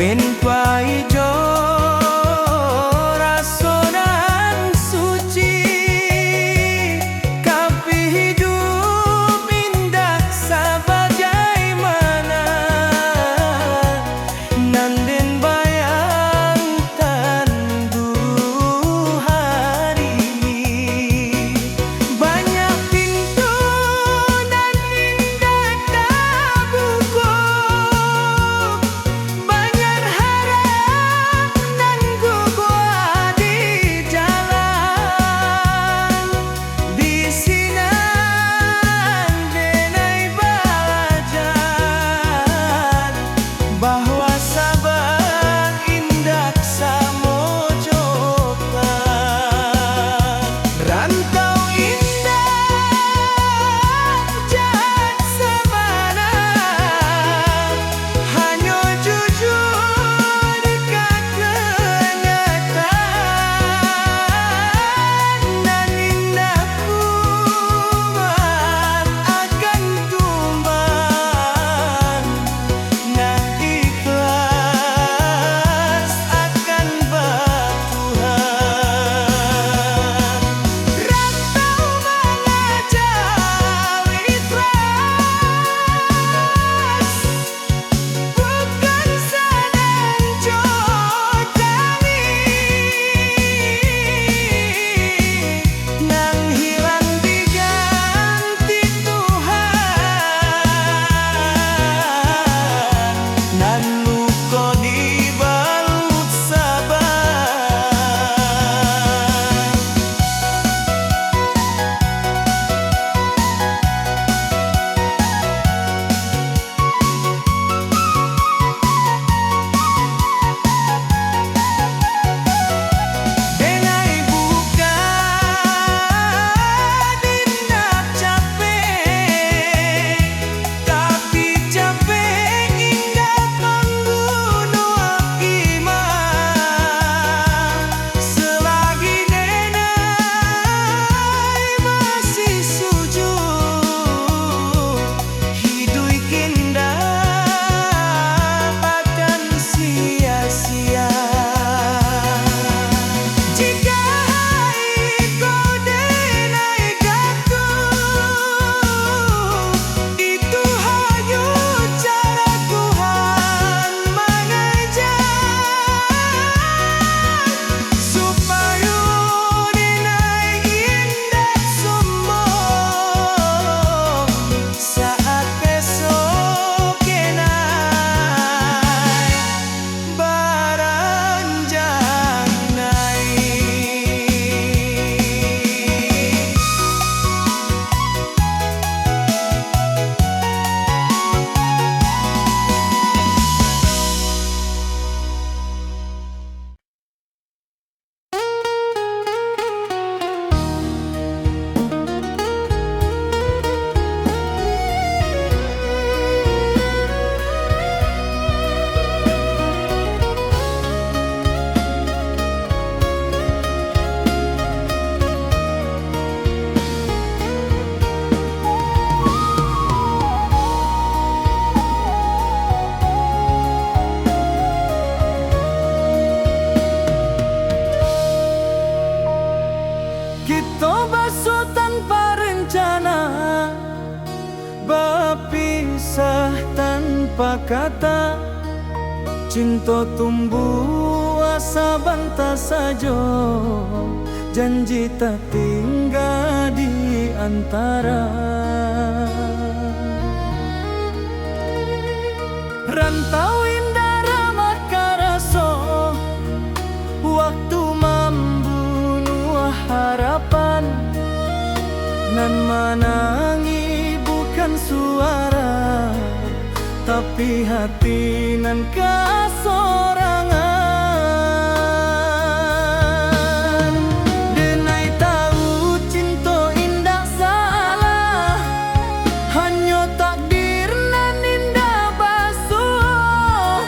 Ben paijo rasonan suci kapi hidup indah sabagaimana nanden bayangkan dulu hari banyak pintu dan indah terbuka banyak harap dan gugua di jalan di sinan denai balajan bahwa sabar indah samojokan rantau indah jan semana hanya jujur dekat kenyataan dan indah kuat akan tumbang nah ikhlas akan bertuhan rantau mengajau ikhlas bukan senang jodohi nang hilang diganti Tuhan nan luka dibalut sabar denai buka dindak capek tapi capek hingga membunuh iman selagi denai masih sujud hidup indah akan sia-sia jika kau denai jatuh itu hanya cara Tuhan mengajar supaya denai indah sombong saat besok kenai beranjak naik kita basuh tanpa rencana berpisah tanpa kata cinta tumbuh asa bantah saja janji tak tinggal di antara rantau indah ramah karaso waktu membunuh harapan nan menangi bukan suara tapi hati nan kasorangan denai tahu cinta indah salah hanya takdir nan indah basuh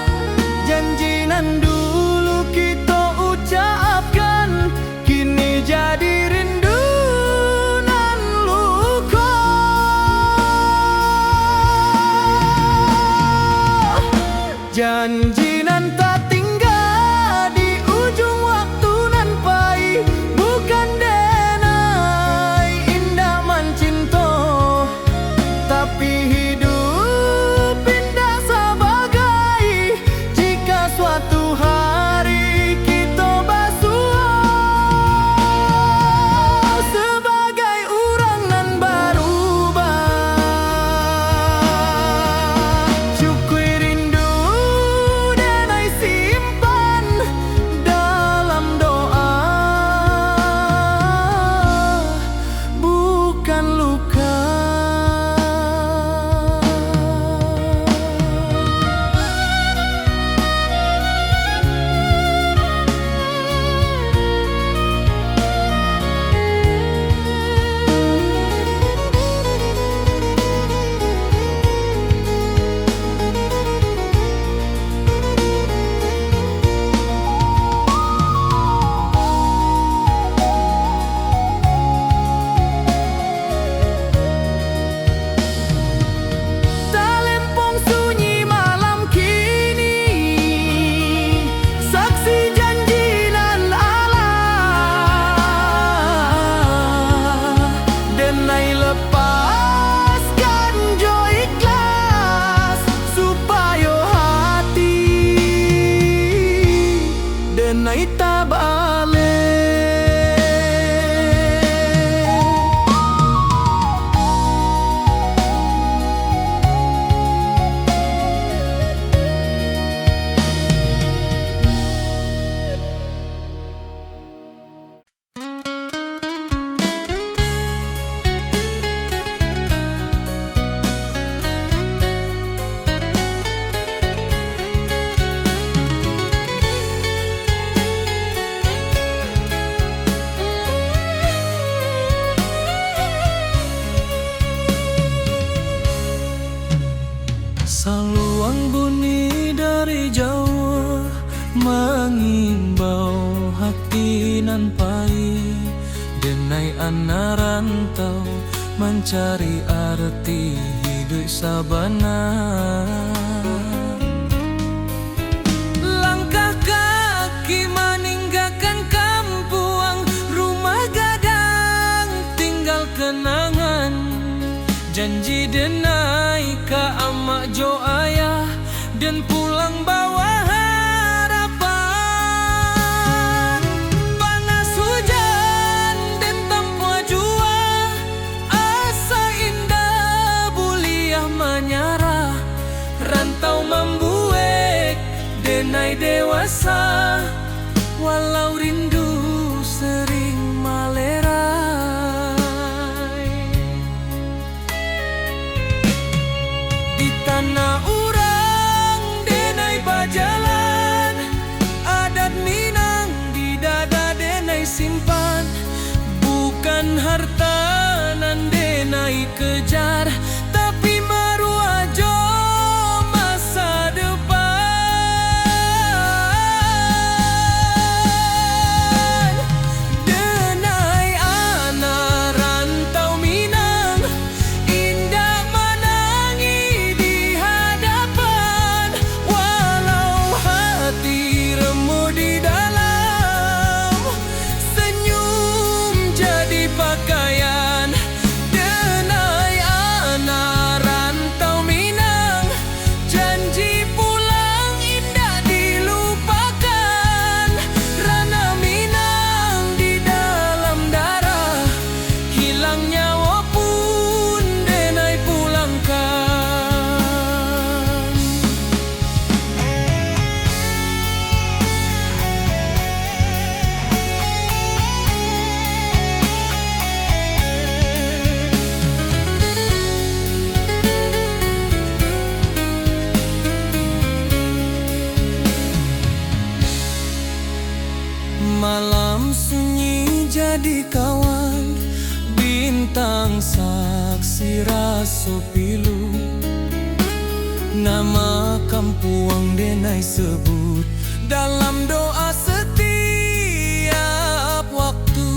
janji nan dulu kita ucapkan kini jadi rindu nan luka janji dan tak tinggal di ujung waktu nan pai. Bukan denai indah mancinto, tapi hidup indah sebagai jika suatu hari kita basuh sebagai orang nan berubah. Syukui rindu denai simpan dalam doa, bukan luka. Talempong sunyi malam kini, saksi janji nan Allah. Denai lepaskan jo ikhlas supaya hati denai tak balik. Saluang bunyi dari jauh mengimbau hati nan pai. Denai anak rantau mencari arti hidup sabana. Langkah kaki meninggalkan kampung, rumah gadang tinggal kenangan. Janji denai ka amak jo ayah dan pulang bawa harapan. Panas hujan dan tanpa jua, asa indah buliah menyarah. Rantau membuat denai dewasa, walau rindu sering malerai. Di tanah urang denai bajalan, adat Minang di dada denai simpan. Bukan harta nan denai kejar, tapi maruah jo masa depan. Denai anak rantau Minang, indah menangi di hadapan. Walau hati remuk di dalam, senyum jadi pakaian. Denai anak rantau Minang, janji pulang indah dilupakan. Rana Minang di dalam darah, hilang nyawa pun denai pulangkan. Malam sunyi jadi kawan, bintang saksi raso pilu. Nama kampuang denai sebut dalam doa setiap waktu.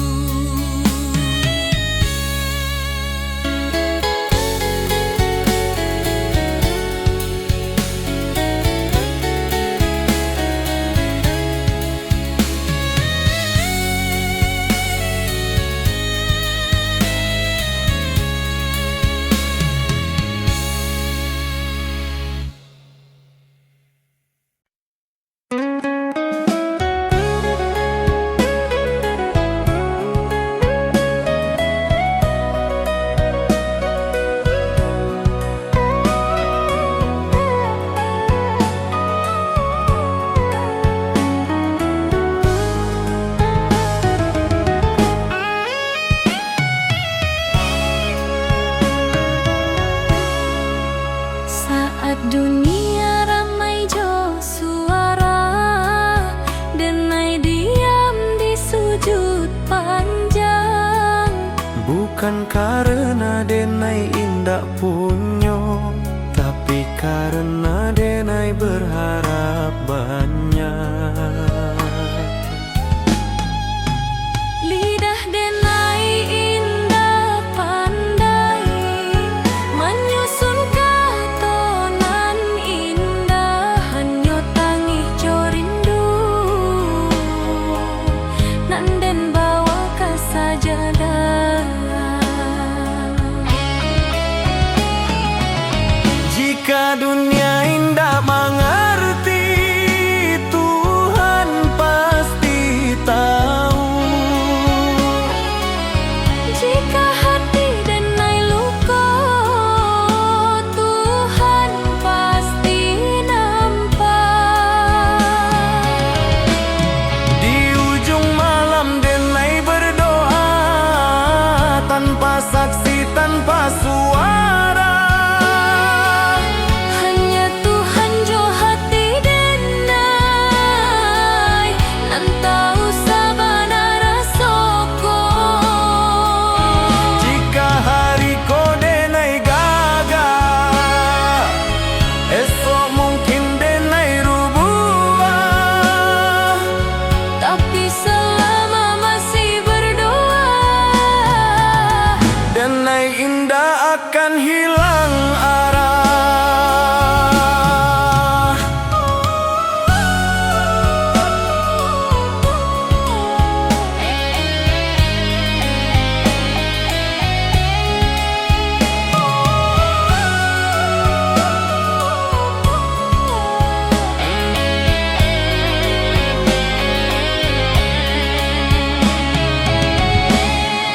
Bukan karena denai indak punyo, tapi karena denai berharap banyak. Lidah denai indah pandai menyusun katonan indah, hanya tangih corindu nanden bawa ke sajadah. Jika dunia indah mengerti, Tuhan pasti tahu. Jika hati denai luka, Tuhan pasti nampak. Di ujung malam denai berdoa, tanpa saksi, tanpa suara. Hanya Tuhan jo hati denai, nan tahu sabana rasoko. Jika hari ko denai gagal, esok mungkin denai rubah. Tapi selama masih berdoa, Denai indah akan hilang arah.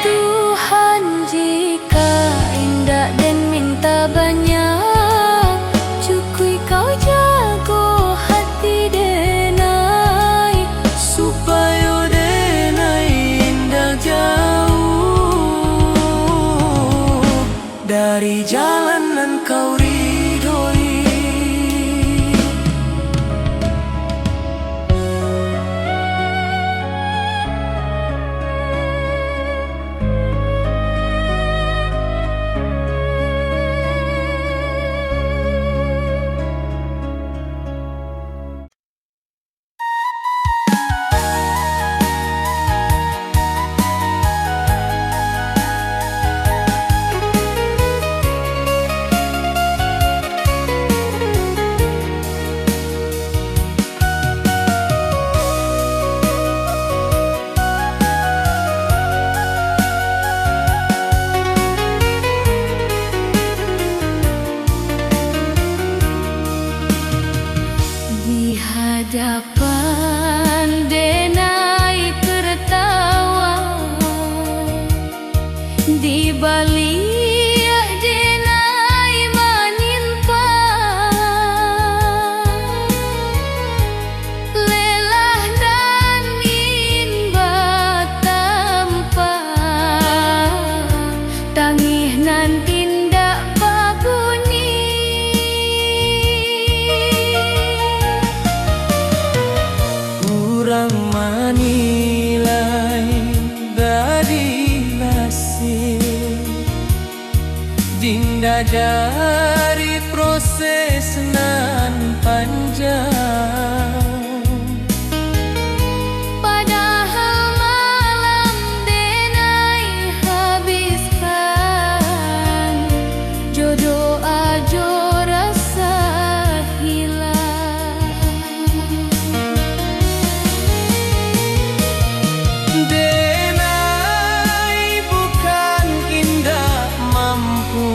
Tuhan jika indah dan minta banyak, cukui kau jago hati denai, Supaya denai indah jauh dari jalanan kau ridhoi. di hadapan denai tertawa, di balik denai menimpa, lelah dan inba tanpa tangih nan tindak babuni. Kurang manilai dari hasil dinda dari proses nan panjang. Padahal malam denai habiskan, jodoh ajo rasa hilang. Denai bukan indah mampu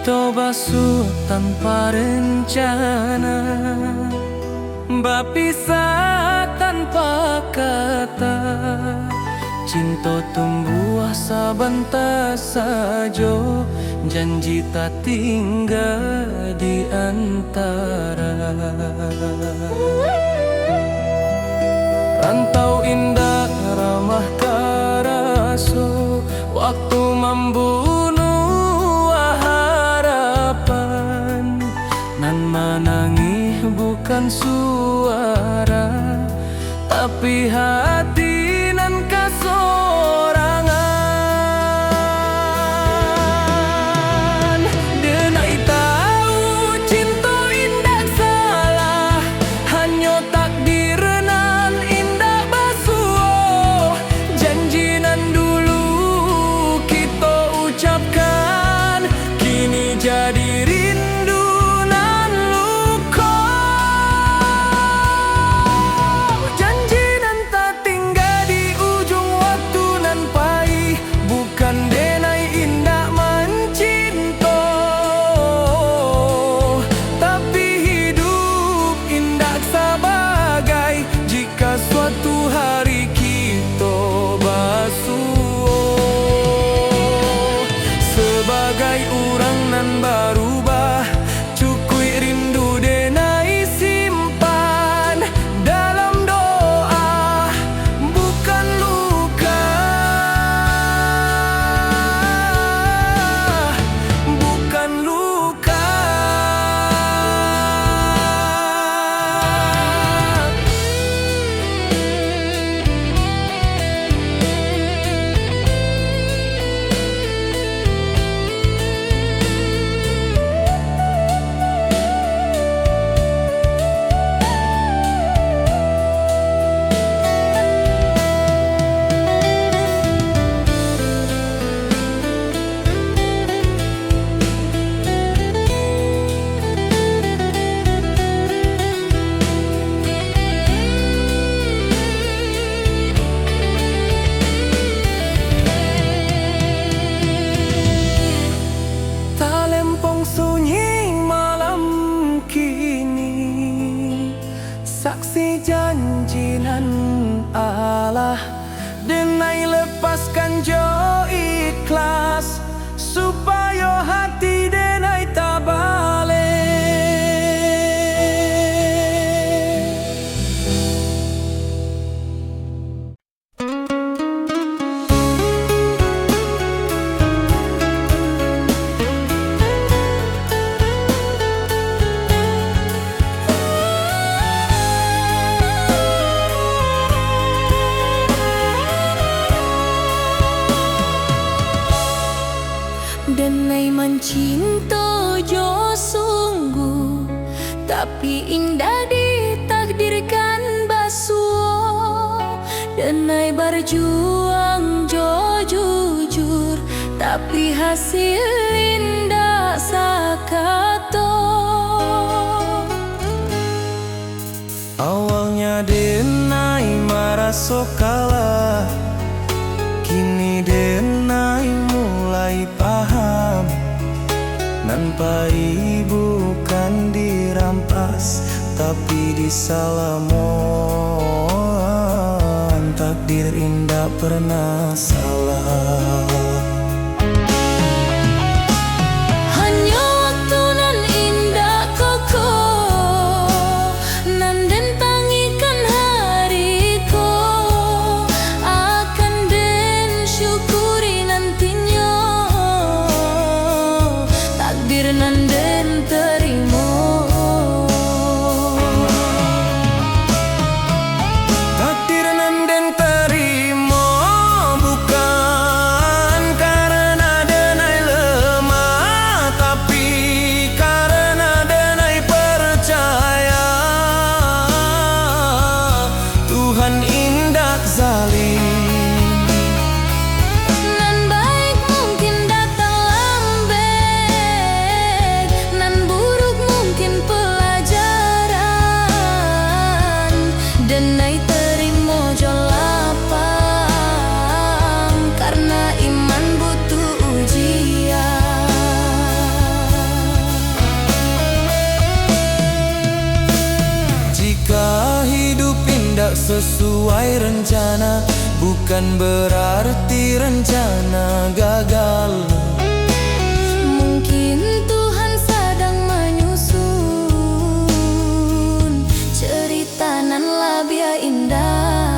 Kita basuh tanpa rencana, berpisah tanpa kata. Cinta tumbuh sabentar saja, janji tak tinggal di antara. Rantau indah ramah karaso, waktu membunuh harapan. Nan menangis bukan suara, tapi hati nan kasorangan. Denai tahu cinta indah salah, hanya takdir nan indah basuh. Janji nan dulu kita ucapkan, kini jadi rindu nan luka. Janji nan tak tinggal di ujung waktu nan pahit, bukan denai indah mencinta, tapi hidup indah sebagai jika suatu hari kita basuh. Sebagai orang nan berubah, cukui rindu denai simpan dalam doa, bukan luka, bukan luka. Talempong sunyi malam kini, saksi janji nan Allah. Denai lepaskan jo ikhlas, supaya hati denai tak balik. Denai mencinta jo sungguh, tapi indah ditakdirkan basuh. Denai berjuang jo jujur, tapi hasil indah sakato. Awalnya denai merasa kalah, kini denai mulai paham. Nampai bukan dirampas, tapi disalamon. Takdir indah pernah salah. Hanya waktu nan indah kokoh, nan den tangikan hariku, akan den syukuri nantinya. Takdir nan den terima, Takdir nan den terima, bukan sesuai rencana, bukan berarti rencana gagal. Mungkin Tuhan sedang menyusun cerita nan lebih indah.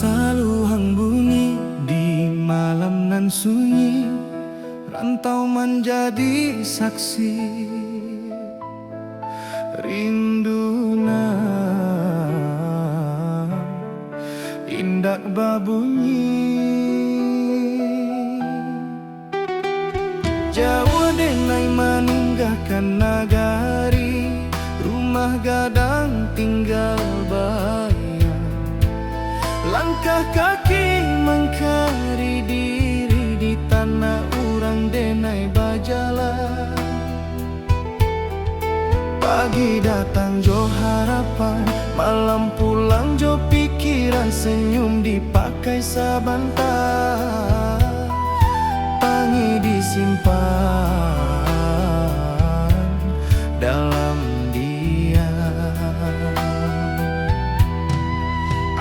Saluang bunyi di malam nan sunyi, rantau menjadi saksi rinduna indak babunyi. Jawa denai manunggahkan nagari, rumah gadang tinggal bayar. Langkah kaki mengkari diri di tanah urang denai bajalan. Pagi datang jo harapan, malam pulang jo pikiran, senyum dipakai sabantar, pangi disimpan dalam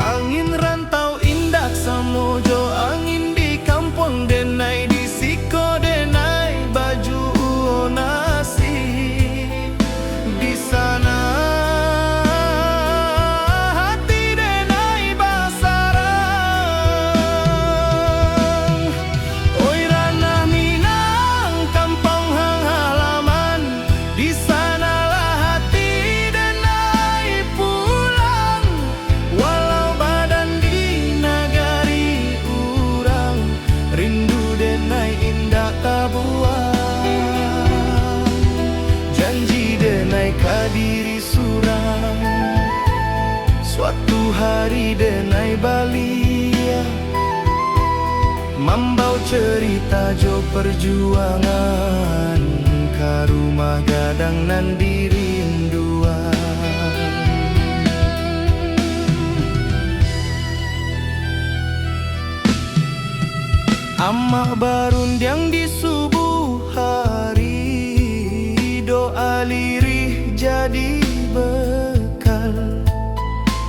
angin rantau indak samojo, angin di kampung denai di siko denai baju nasi. Di sana hati denai basarang. Oi ranah Minang kampung hang halaman, di sanalah hati denai pulang. Walau janji denai kadiri surang, suatu hari denai balia, membau cerita jo perjuangan, ka rumah gadang nan dirinduan. Amah barundiang di subuh hari, doa lirih jadi bekal.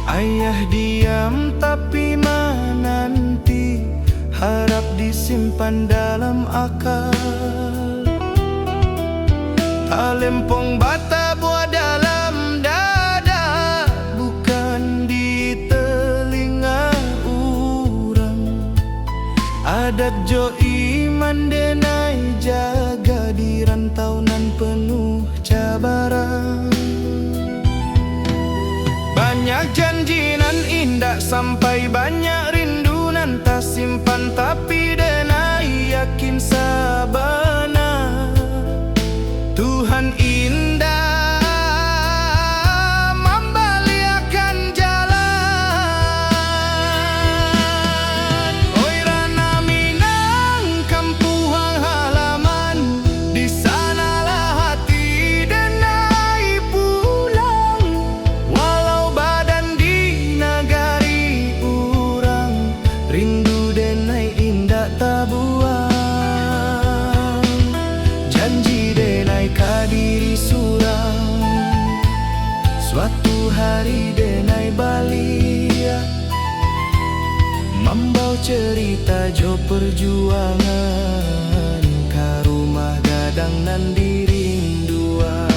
Ayah diam tapi menanti, harap disimpan dalam akal. Talempong bata buah dalam dada, bukan di telinga urang. Adat jo iman denai jaga di rantau nan penuh cabaran. Banyak janji nan indah sampai banyak rindu nan tak simpan, tapi denai yakin sabana Tuhan indah membaliakan jalan. Oi ranah Minang kampung halaman, di sanalah hati denai pulang. Walau badan di nagari urang, rindu denai indah tak buang. Janji denai kadiri surang, suatu hari denai balia, membau cerita jo perjuangan, ka rumah gadang nan dirinduan.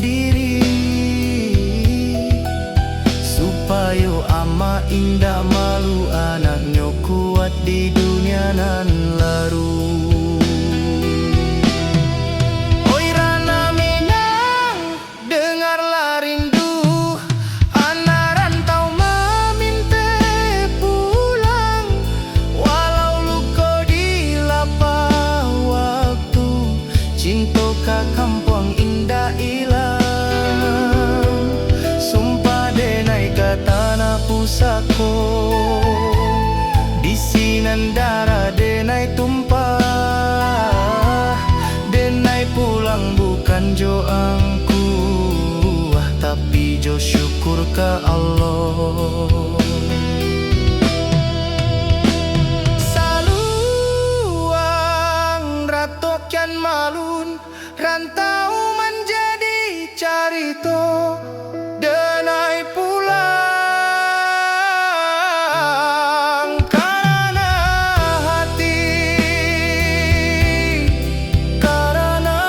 diri, supaya ama indah malu anaknya kuat di dunia nan laru. Oi Rana Minang, dengarlah rindu anak rantau meminta pulang, walau luka di lapah waktu, cinta ka kampung indah ilang. Sumpah denai ka tanah pusako, di sinandara denai tumpah, denai pulang bukan jo angku, tapi jo syukur ke Allah. Saluang ratokan malun, rantau menjadi carito, denai pulang karena hati, karena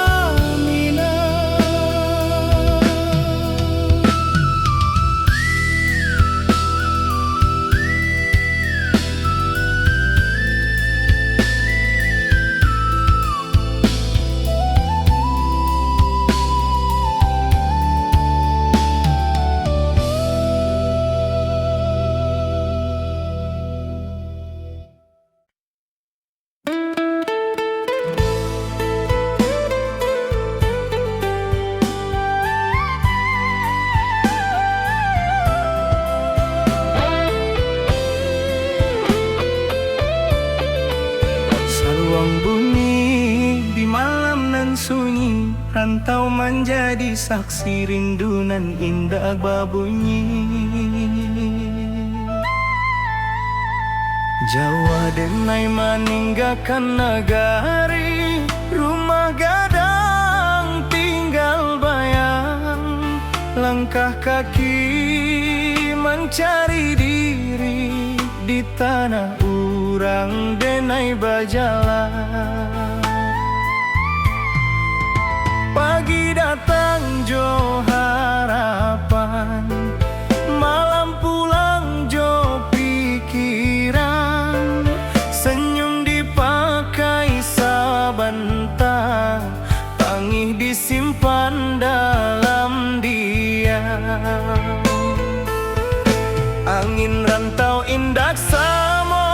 Minang. Saluang bunyi di malam nan sunyi, rantau menjadi saksi rindu nan indah babunyi. Jawa denai meninggalkan negari, rumah gadang tinggal bayang, langkah kaki mencari diri di tanah urang denai bajalan. Pagi datang jo harapan, malam pulang jo pikiran, senyum dipakai sabanta, tangih disimpan dalam diam. Angin rantau indah samo,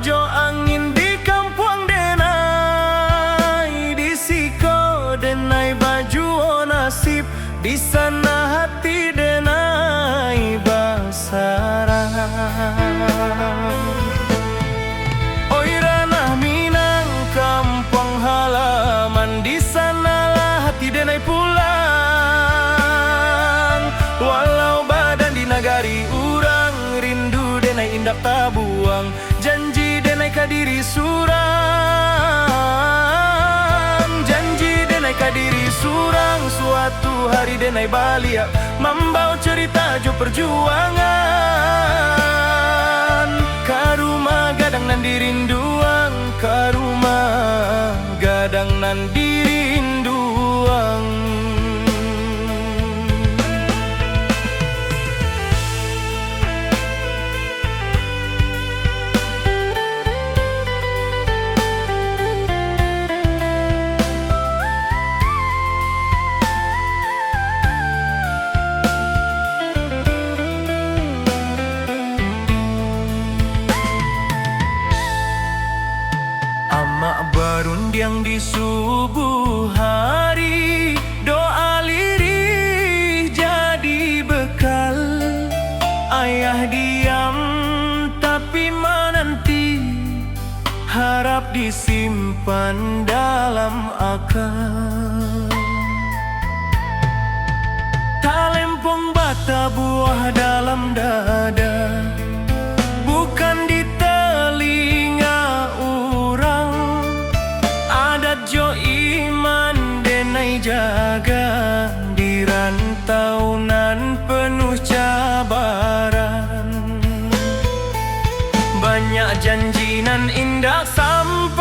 jo angin di kampung denai, di siko denai baju o nasib, di sana hati denai basarang. Oi Ranah Minang, kampung halaman, di sanalah hati denai pulang, walau badan di nagari urang, rindu denai indak tabuang, janji denai kadiri surang, janji denai kadiri surang, suatu hari denai balia, membawa cerita jo perjuangan, ka rumah gadang nan dirinduang, ka rumah gadang nan dirinduang. Amak barundiang di subuh hari, doa lirih jadi bekal. Ayah diam tapi menanti, harap disimpan dalam akal. Talempong bata buah dalam dada, bukan di telinga urang. Adat jo iman denai jaga, di rantau nan penuh cabaran. Banyak janji nan indah sampai,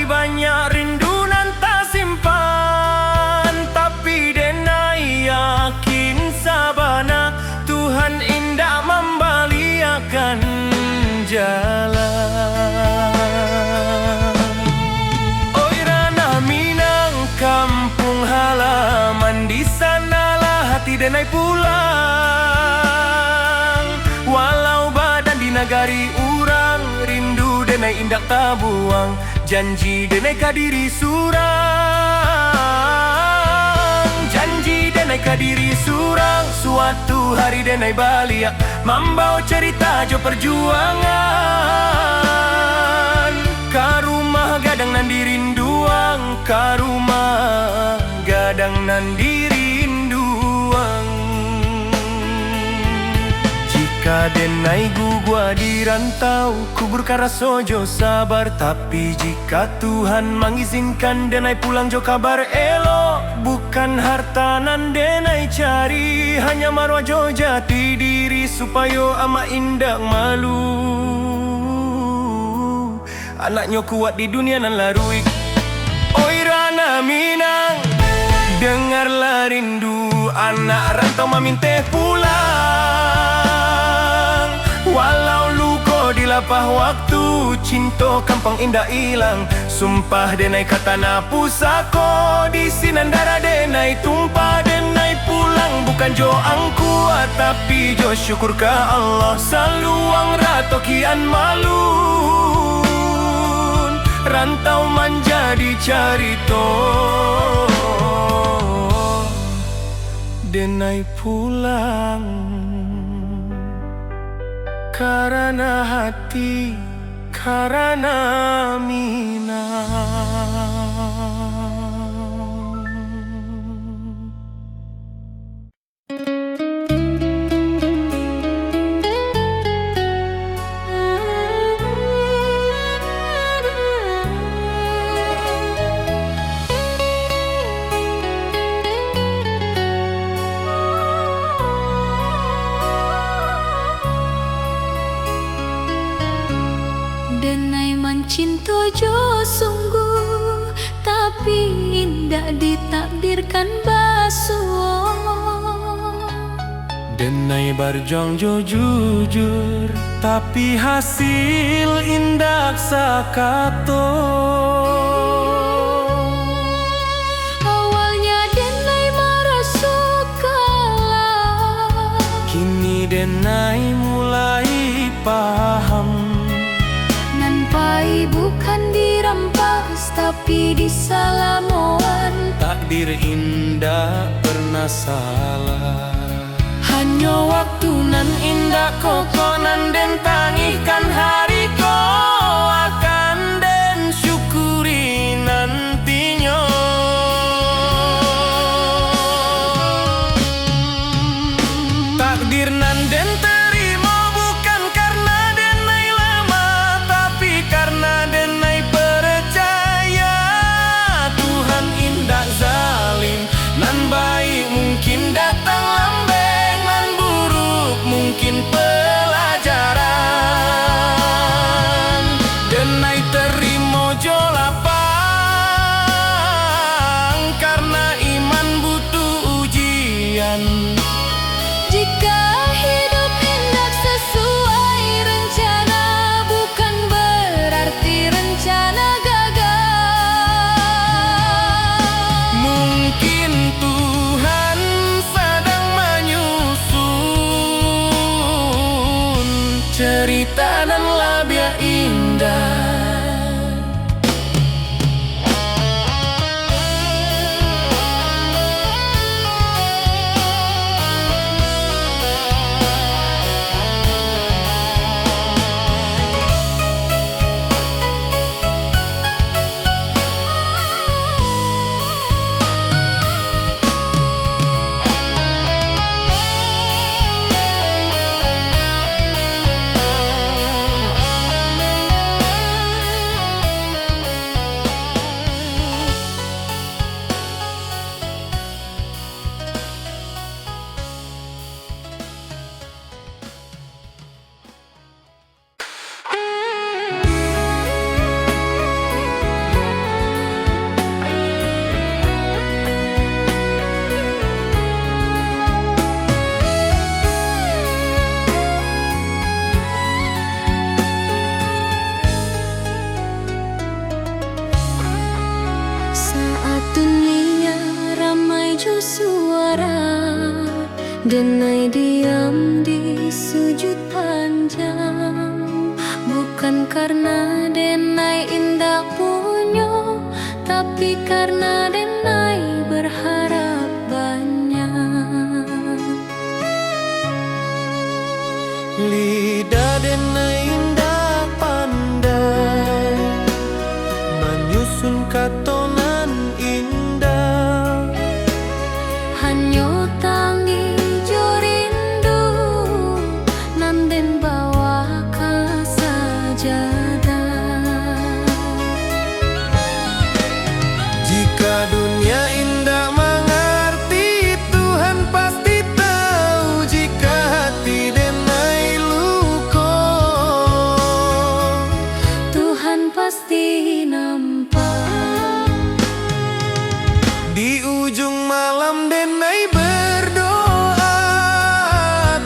banyak rindu nan tak simpan. denai pulang. Walau badan di nagari urang, rindu denai indak tabuang, janji denai kadiri surang. Janji denai kadiri surang, suatu hari denai balia, mambau cerita jo perjuangan. Ka rumah gadang nan dirinduang, ka rumah gadang nan dirinduang. Jika denai gua di rantau, kubur karaso jo sabar. Tapi jika Tuhan mengizinkan denai pulang jo kabar elo, bukan harta nan denai cari, hanya marwah jo jati diri, supaya ama indak malu. Anaknya kuat di dunia nan larui. Oi Rana Minang, dengarlah rindu anak rantau maminteh pulang. Walau luko di lapah waktu, cinta kampung indah hilang. Sumpah denai kata na pusako, di sinan darah denai tumpah. Denai pulang bukan jo angkuat, tapi jo syukur ke Allah. Saluang rato kian malu, rantau menjadi carito. Denai pulang karena hati, karena Minang. Denai mencinta jo sungguh, tapi indah ditakdirkan basuh. Denai berjuang jo jujur, tapi hasil indak sakato. Awalnya denai merasa kalah, Kini denai mulai paham. Nampai bukan dirampas, tapi disalamoan. Takdir indah pernah salah, hanya waktu nan indah koko nan den tangihkan hari ko akan den syukuri nantinya. Takdir nan den terima bukan karena denai lama, tapi karena denai percaya Tuhan indah zalim. Nan baik mungkin datang lambe, nan buruk mungkin pelajaran. Denai diam di sujud panjang, bukan karena Denai indah punya, tapi karena Denai berharap banyak. Lidah Denai indah pandai menyusun katonan indah. Hanyo tangi jo rindu nanden bawa ka sajadah. Jika dunia indah mengerti, Tuhan pasti tahu. Jika hati Denai luko, Tuhan pasti nampak. di ujung malam Denai berdoa,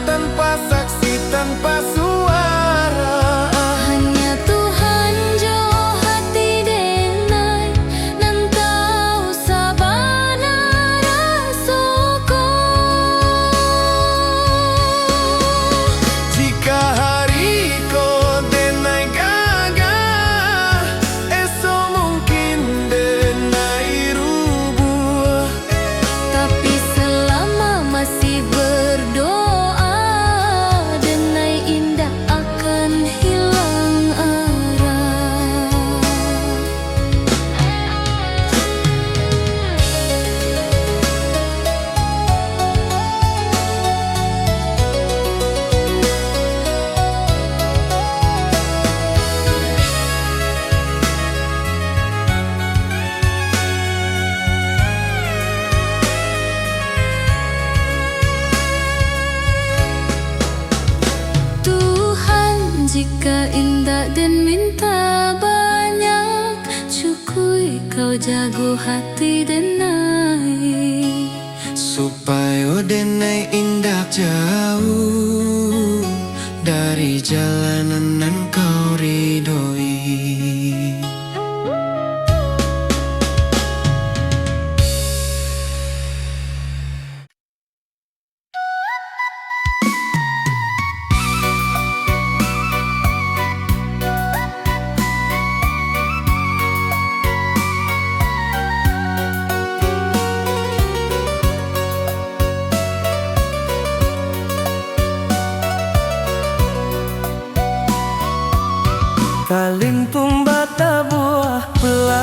tanpa saksi, tanpa suara. Hanya Tuhan jo hati Denai nan tahu sabana rasoko. Jika hari ko Denai gagah, esok mungkin Denai rubuh. Tapi selama masih berdoa, Denai indah akan hilang arah. Tuhan, jika indah dan minta banyak, cukui kau jago hati Denai. Supaya Denai indah jauh dari jalanan nan kau ridhoi. Kalimpung bata buah pelan,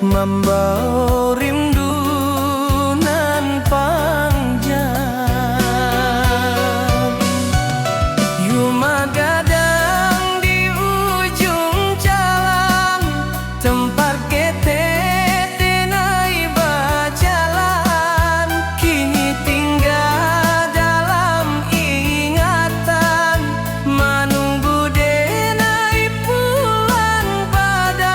membawa rindu nan panjang. Yuma gadang di ujung jalan, tempat ketek Denai berjalan. Kini tinggal dalam ingatan, menunggu Denai pulang padang.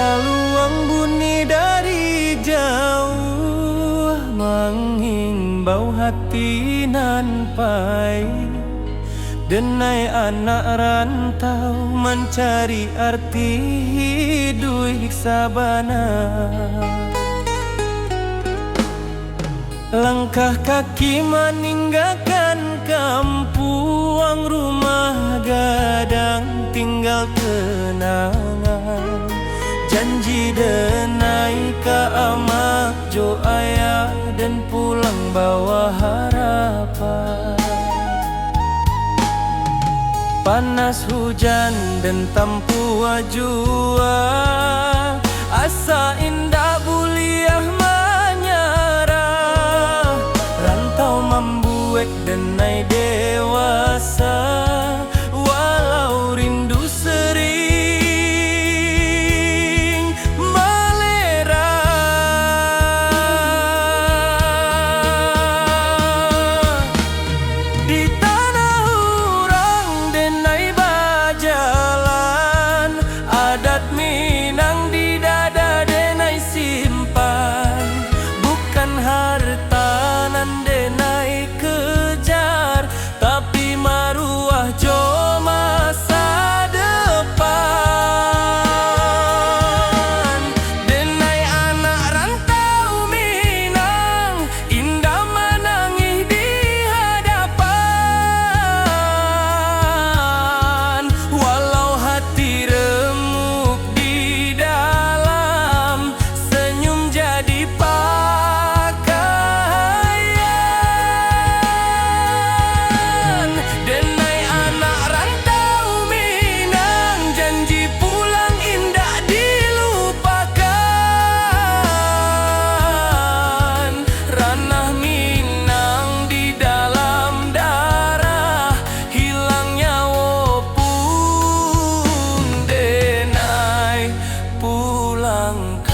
Haluang bunyi dari jauh, menghimbau hati nan pai. Denai anak rantau mencari arti hidup sabana. Langkah kaki meninggalkan kampung, rumah gadang tinggal kenangan. Janji denai ka amak jo ayah dan pulang bawa harapan. Panas hujan dan tampu jua, asa indah buliah menyerah. Rantau membuat denai dewasa, walau rindu sering melera. Di tanah urang denai bajalan, adat Minang di dada denai simpan. Bukan harta nan denai kejar, tapi maruah jo masa depan. Denai anak rantau Minang, indah menangis di hadapan. Walau hati remuk di dalam, senyum jadi pakaian. Denai anak rantau Minang, janji pulang indah dilupakan. Ranah Minang di dalam darah, hilangnya walaupun denai pulangkan.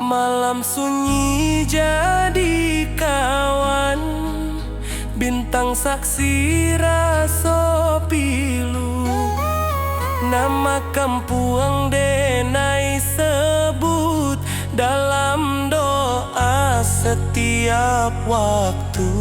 Malam sunyi jadi kawan, bintang saksi raso pilu. Nama kampung denai sebut dalam doa setiap waktu.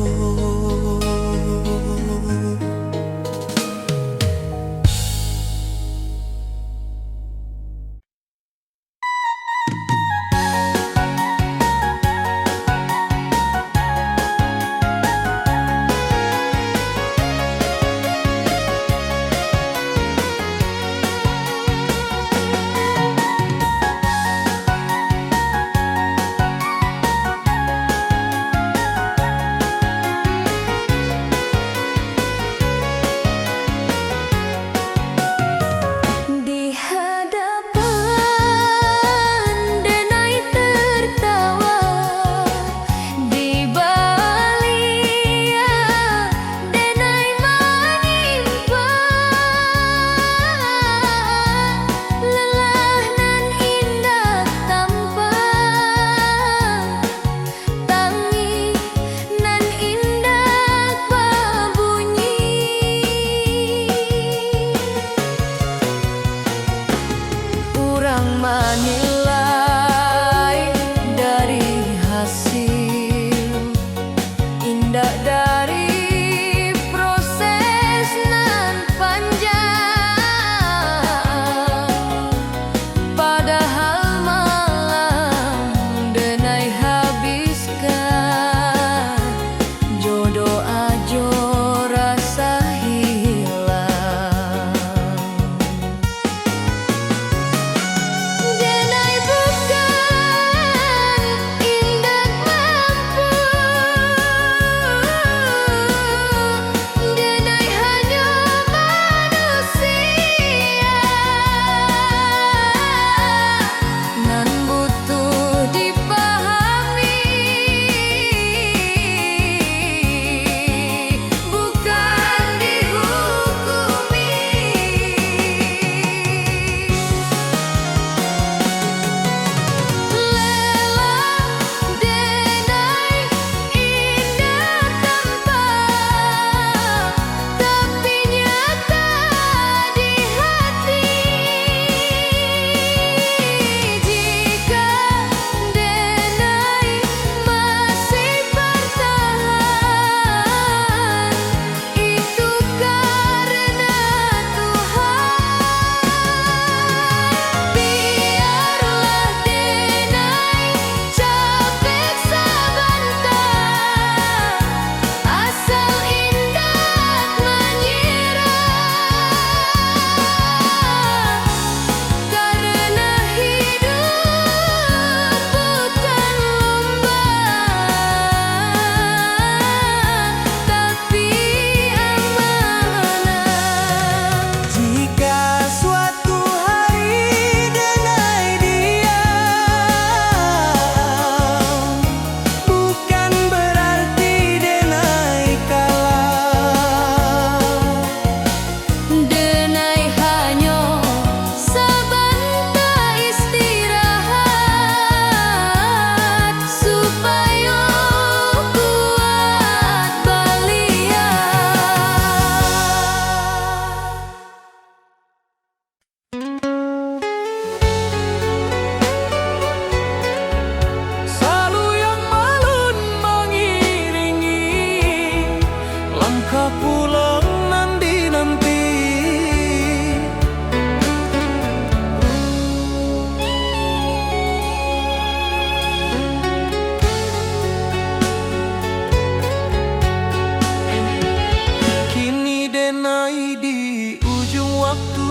waktu,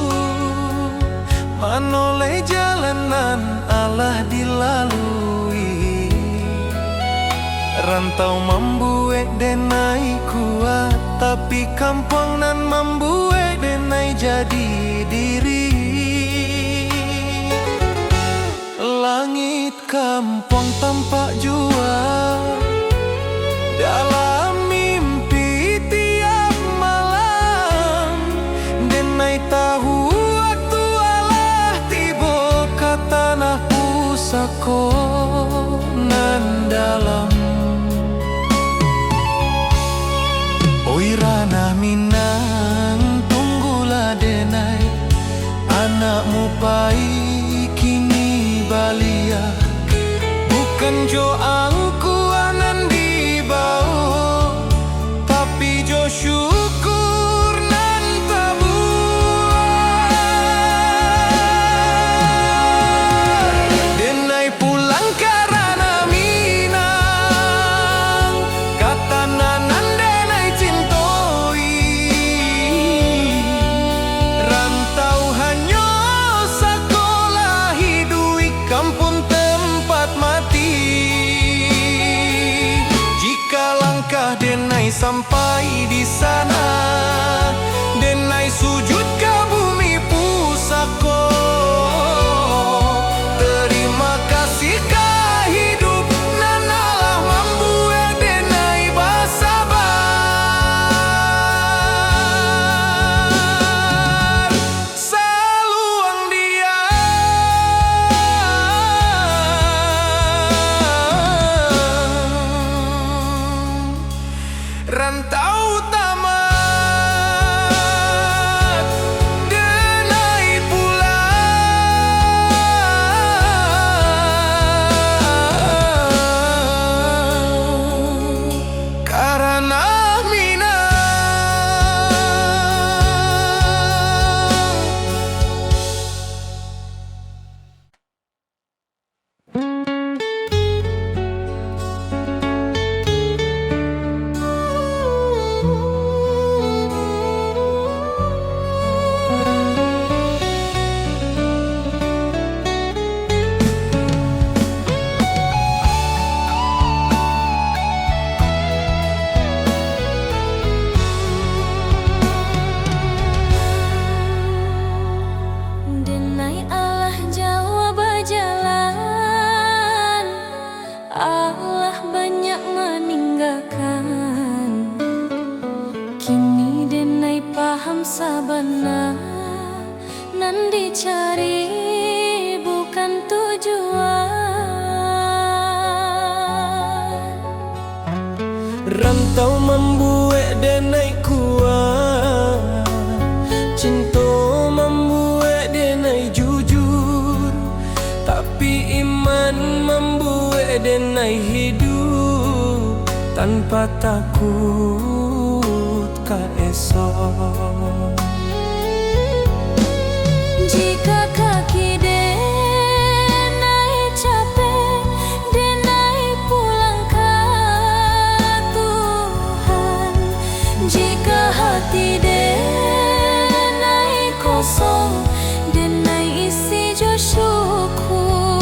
manoleh jalanan Allah dilalui. Rantau membuat denai kuat, tapi kampung nan membuat denai jadi diri. Langit kampung tampak jua dalam mimpi tiap malam. Denai tahu waktu Allah tiba ke tanah pusako nan dalam. Oi ranah Minang, tunggulah denai, anakmu pai kini balia. Bukan jo angkuanan di bawah, tapi jo syukur nan tabuah. Denai pulang karena Minang, kata nanan denai cintoi. Rantau hanya sekolah hidui kampung tempat mati. Jika langkah denai sampai di sana, denai sujud ke bumi pusako. Terima kasih ke hidup nan Allah membuat denai bersabar. Saluang dia rantau tamat, denai pulang karena Minang. Denai Allah jawab jalan, Allah banyak meninggalkan. Kini denai paham sabana, nan dicari bukan tujuan. Rantau membuat denai kuat, cinta membuat denai jujur, tapi iman membuat denai hidup tanpa takut ka esok. Jika kaki denai capek, denai pulang ke Tuhan. Jika hati denai kosong, denai isi jo syukur.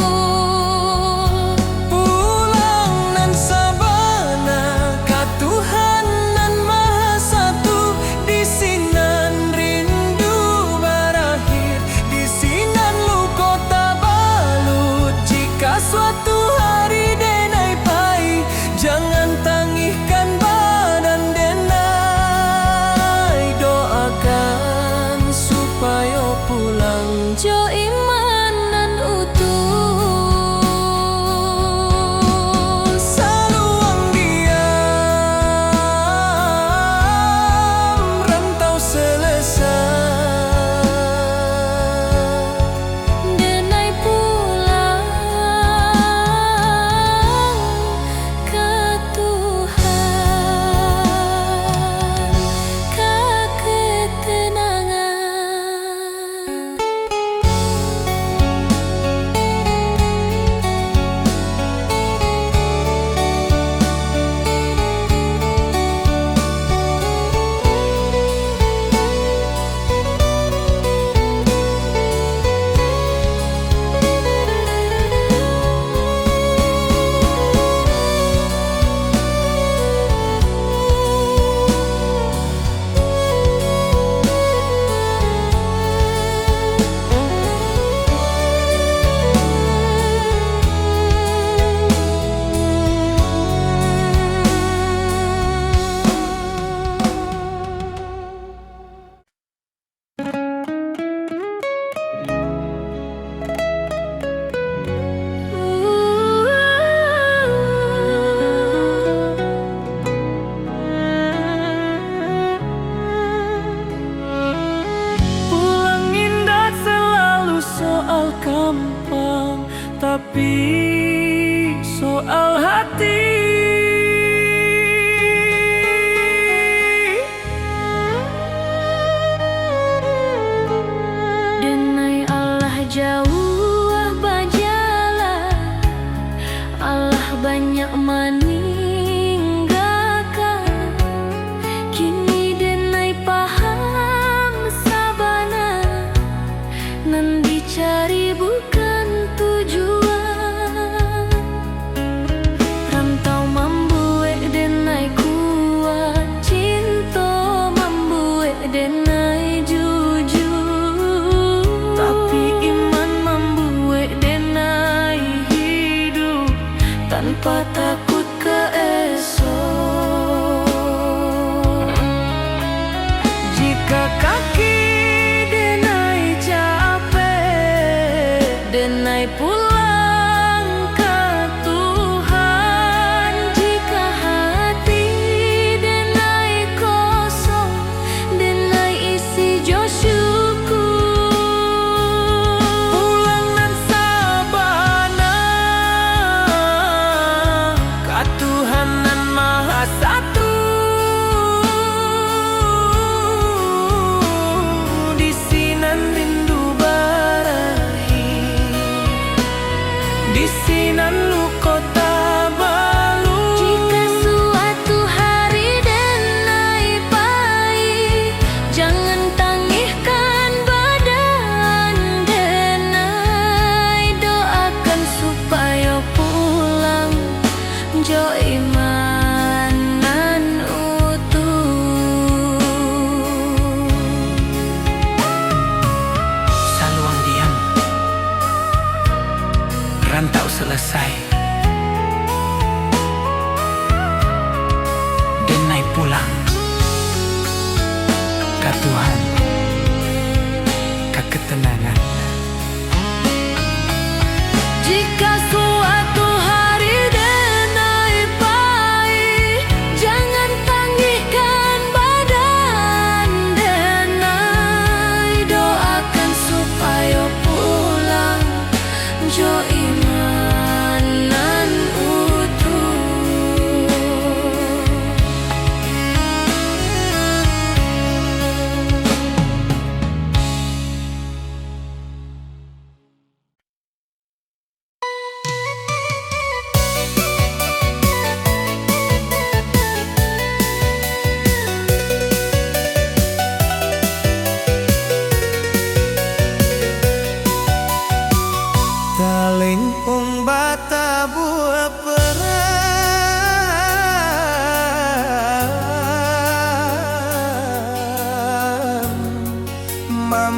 Pulang nan sabana ka Tuhan nan Maha Satu, di sinan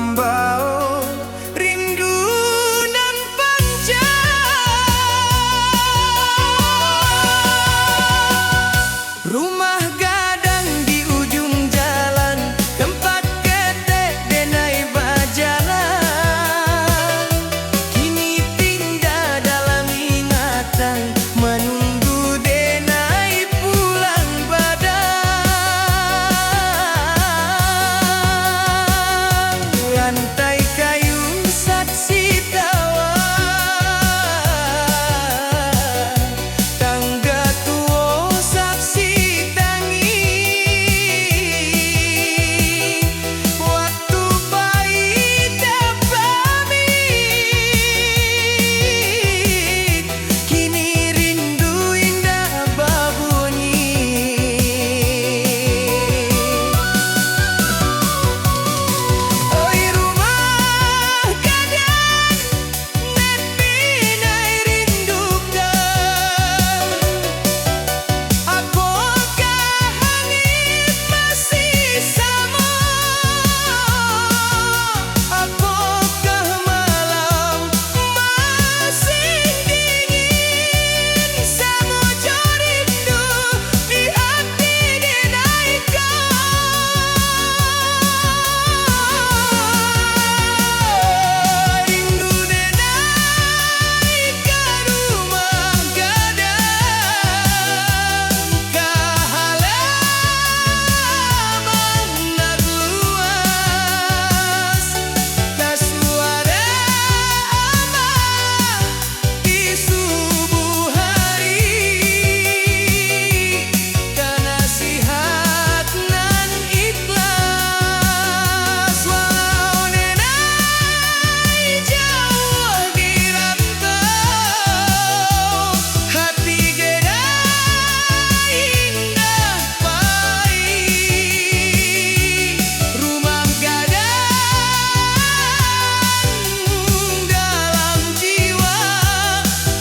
ambao rindu nan panjang. Rumah gadang di ujung jalan, tempat ketek denai berjalan, kini pindah dalam ingatan, menunggu denai pulang badang. Lantai kayu saksi tawa, tangga tua saksi tangi, waktu bayi tak pamit, kini rindu indah berbunyi. Oi rumah gadang, nepi nai rindukan, apakah langit masih sama? Apakah malam masih dingin? Samojo rindu di hati denaikan. Rindu denai ke rumah gadang, ke halaman nak luas, ke suara amah di subuh hari, ke nasihat nan ikhlas. Walau denai jauh di rantau, hati gedai indah pahit. Rumah gadang dalam jiwa,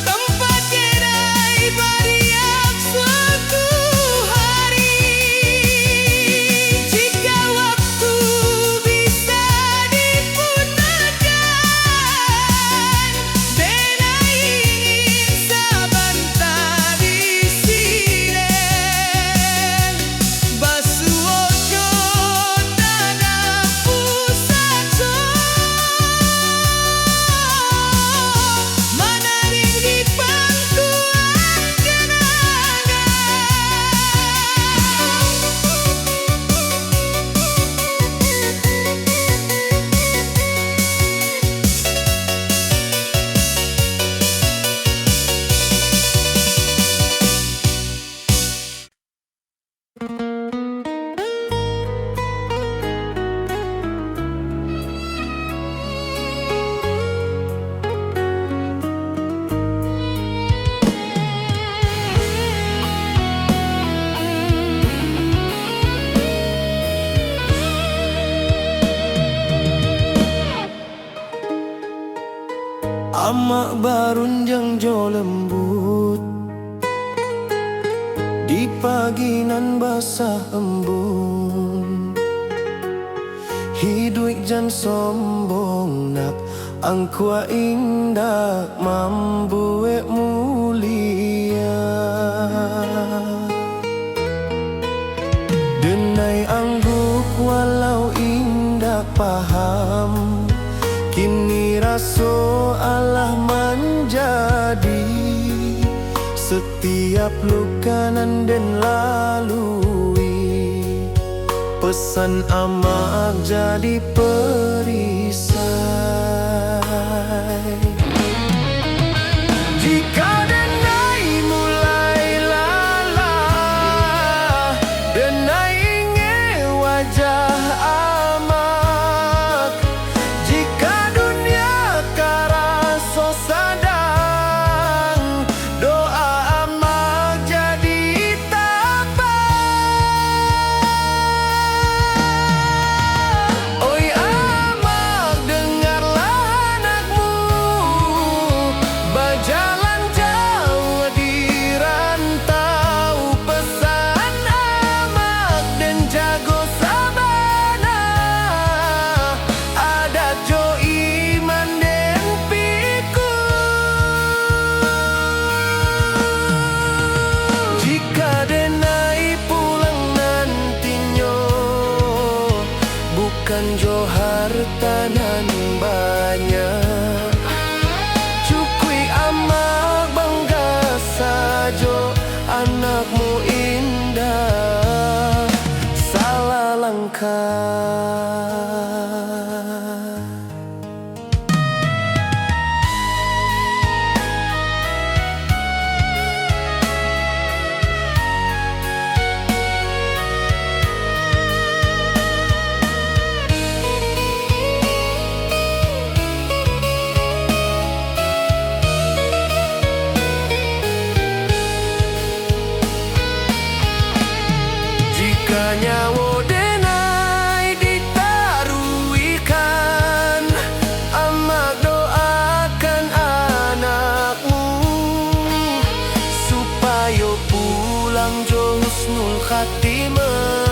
tempat gedai beriak suatu hari. Jika waktu bisa diputarkan, denai ingin sabanta di sini, basuojo tanah pusaco, menarik di pangkuan kenangan. Amak barunjang jo lembut, di pagi nan basah embun. Hidup jan sombong nak angkua indah mambuek mulia. Denai angguk walau indah paham, kini raso Allah menjadi setiap luka nan den lalui. Pesan amak jadi perisai. Jika denai mulai lalah, denai ingin wajah amak. Jika dunia karaso sadang, doa amak jadi tabah. Oi hartanan banyak. Cukui amak bangga sajo, anakmu indah, salah langkah. Jika nyawa denai ditaruikan, amak doakan anakmu supaya pulang jo husnul khatimah.